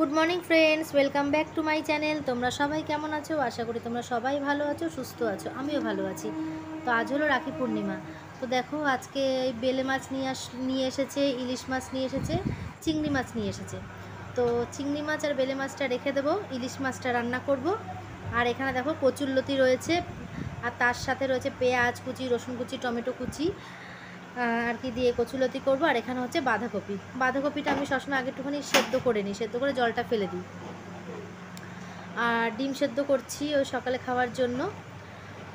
Good morning friends, welcome back to my channel. তোমরা সবাই কেমন আছো? আশা করি তোমরা সবাই ভালো আছো, সুস্থ আছো। আমিও ভালো আছি। তো আজ হলো রাখি পূর্ণিমা। তো দেখো আজকে এই বেলে মাছ নিয়ে এসেছে, ইলিশ মাছ নিয়ে এসেছে, চিংড়ি মাছ নিয়ে এসেছে। তো চিংড়ি মাছ আর বেলে মাছটা রেখে দেবো, ইলিশ মাছটা রান্না করব। আর এখানে দেখো কচুরলতি রয়েছে, আর তার সাথে রয়েছে পেঁয়াজ কুচি, রসুন কুচি, টমেটো কুচি আর কি দিয়ে কচুলতি করব। আর এখানে হচ্ছে বাঁধাকপিটা আমি সবসময় আগে একটুখানি সেদ্ধ করে নিই, সেদ্ধ করে জলটা ফেলে দিই। আর ডিম সেদ্ধ করছি ওই সকালে খাওয়ার জন্য।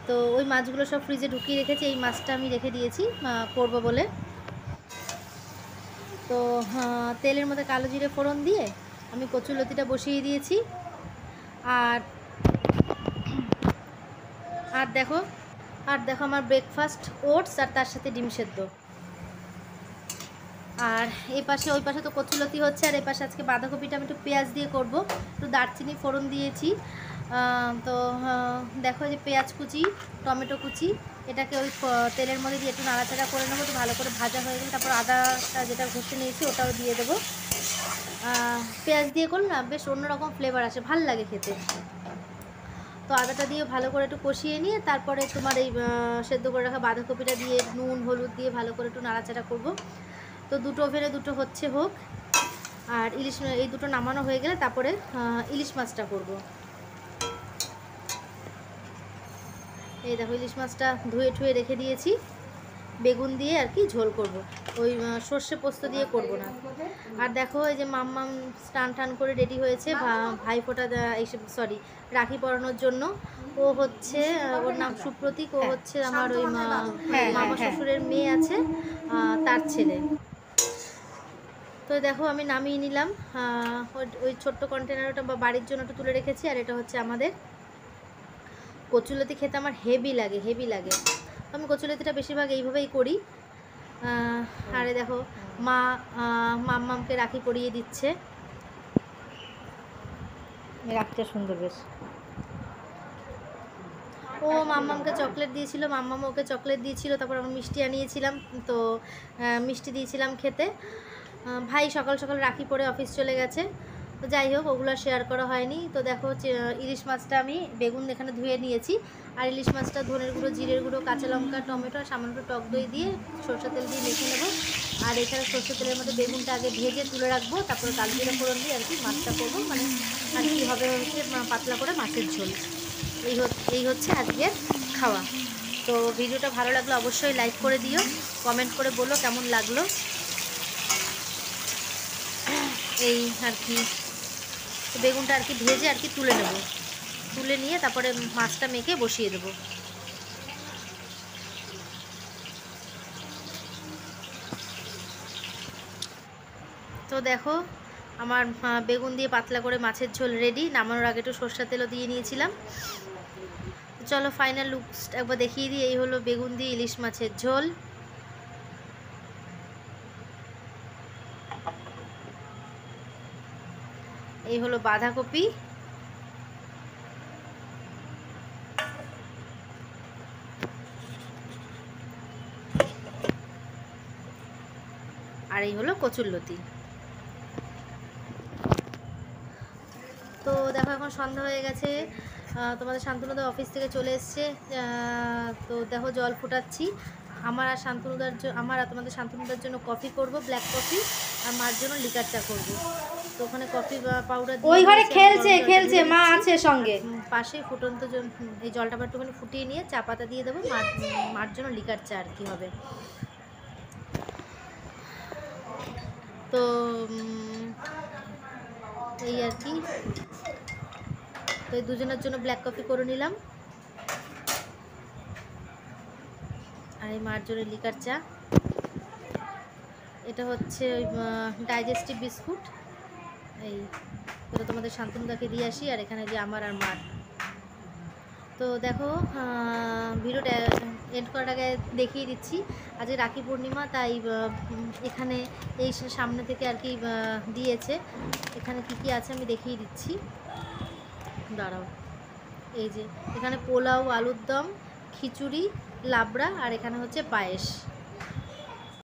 তো ওই মাছগুলো সব ফ্রিজে ঢুকিয়ে রেখেছি, এই মাছটা আমি রেখে দিয়েছি করব বলে। তো তেলের মধ্যে কালো জিরে ফোড়ন দিয়ে আমি কচুলতিটা বসিয়ে দিয়েছি। আর আর দেখো আমার ব্রেকফাস্ট ওটস আর তার সাথে ডিম সেদ্ধ। আর এই পাশে ওই পাশে তো কচুলতি হচ্ছে, আর এই পাশে আজকে বাঁধাকপিটা আমি একটু পেঁয়াজ দিয়ে করব। একটু দারচিনি ফোড়ন দিয়েছি। তো দেখো যে পেঁয়াজ কুচি, টমেটো কুচি, এটাকে ওই তেলের মধ্যে দিয়ে একটু নাড়াচাড়া করে নেবো। তো ভালো করে ভাজা হয়ে গেলে তারপর আদাটা যেটা ঘষে নিয়েছি ওটাও দিয়ে দেবো। পেঁয়াজ দিয়ে করলে না বেশ অন্যরকম ফ্লেভার আসে, ভাল লাগে খেতে। তো আদাটা দিয়ে ভালো করে একটু কষিয়ে নিয়ে তারপরে তোমার এই সেদ্ধ করে রাখা বাঁধাকপিটা দিয়ে নুন হলুদ দিয়ে ভালো করে একটু নাড়াচাড়া করব। তো দুটো ওভেনে দুটো হোক। আর এই দুটো নামানো হয়ে গেলে তারপরে ইলিশ মাছটা করব। এই দেখো ইলিশ মাছটা ধুয়ে রেখে দিয়েছি, বেগুন দিয়ে আর কি ঝোল করব। ওই সর্ষে পোস্ত দিয়ে করব না। আর দেখো এই যে মাম্মাম স্নান করে রেডি হয়েছে ভাইফোঁটা রাখি পরানোর জন্য। ও হচ্ছে, ওর নাম সুপ্রতীক। ও হচ্ছে আমার ওই মামা শ্বশুরের মেয়ে আছে, তার ছেলে। তো দেখো আমি নামিয়ে নিলাম। ওই ছোট্ট কন্টেনারটা বা বাড়ির জন্য একটু তুলে রেখেছি। আর এটা হচ্ছে আমাদের। কচুলতি খেতে আমার হেভি লাগে। আমি কচুলতিটা বেশিরভাগ এইভাবেই করি। আরে দেখো মাম্মামকে রাখি পরিয়ে দিচ্ছে। রাখিটা সুন্দর বেশ। ও মাম্মামকে চকলেট দিয়েছিল, মাম্মাম ওকে চকলেট দিয়েছিল। তারপর আমি মিষ্টি আনিয়েছিলাম, তো মিষ্টি দিয়েছিলাম খেতে। ভাই সকাল সকাল রাখি পরে অফিস চলে গেছে। তো যাই হোক, ওগুলো শেয়ার করা হয়নি। তো দেখো ইলিশ মাছটা আমি বেগুন এখানে ধুয়ে নিয়েছি। আর ইলিশ মাছটা ধনের গুঁড়ো, জিরের গুঁড়ো, কাঁচা লঙ্কা, টমেটো আর সামান্য টক দই দিয়ে সরষে তেল দিয়ে মেখে নেবো। আর এখানে সরষে তেলের মধ্যে বেগুনটা আগে ভেজে তুলে রাখবো, তারপরে কালো জিরে ফোড়ন দিয়ে আর কি মাছটা করবো। মানে আর কি হবে হচ্ছে পাতলা করে মাছের ঝোল। এই হচ্ছে আজকের খাওয়া। তো ভিডিওটা ভালো লাগলো অবশ্যই লাইক করে দিও, কমেন্ট করে বলো কেমন লাগলো। এই আর কি বেগুনটা আর কি ভেজে আর কি তুলে নেব, তুলে নিয়ে তারপরে মাছটা মেখে বসিয়ে দেবো। তো দেখো আমার বেগুন দিয়ে পাতলা করে মাছের ঝোল রেডি। নামানোর আগে একটু সরষের তেলও দিয়ে নিয়েছিলাম। চলো ফাইনাল লুকস একবার দেখিয়ে দিই। এই হলো বেগুন দিয়ে ইলিশ মাছের ঝোল। এই হলো বাঁধাকপি। আর এই হলো কচুরলতি। তো দেখো এখন সন্ধ্যা হয়ে গেছে, তোমাদের শান্তনুদা অফিস থেকে চলে এসছে। তো দেখো জল ফুটাচ্ছি। আমার আর তোমাদের শান্তনুদার জন্য কফি করব, ব্ল্যাক কফি। আর মার জন্য লিকার চা করব। তো ওখানে কফি পাউডার ওই ঘরে খেলছে মা আছে সঙ্গে পাশে ফুটন্ত এই জলটা একটুখানি ফুটিয়ে নিয়ে চা পাতা দিয়ে দেবো। মার জন্য লিকার চা আর কি হবে। তো এই আর কি। তো এই দুজনের জন্য ব্ল্যাক কফি করে নিলাম, আর এই মার জন্য লিকার চা। এটা হচ্ছে ওই ডাইজেস্টিভ বিস্কুট। এই এটা তোমাদের শান্তনুদাকে দিয়ে আসি, আর এখানে যে আমার আর মার। তো দেখো ভিডিওটা এন্ড করার আগে দেখিয়ে দিচ্ছি আজকে রাখি পূর্ণিমা, তাই এখানে এই সামনে থেকে আর কি দিয়েছে। এখানে কি আছে আমি দেখিয়ে দিচ্ছি, দাঁড়াও। এই যে এখানে পোলাও, আলুর দম, খিচুড়ি, লাবড়া, আর এখানে হচ্ছে পায়েস।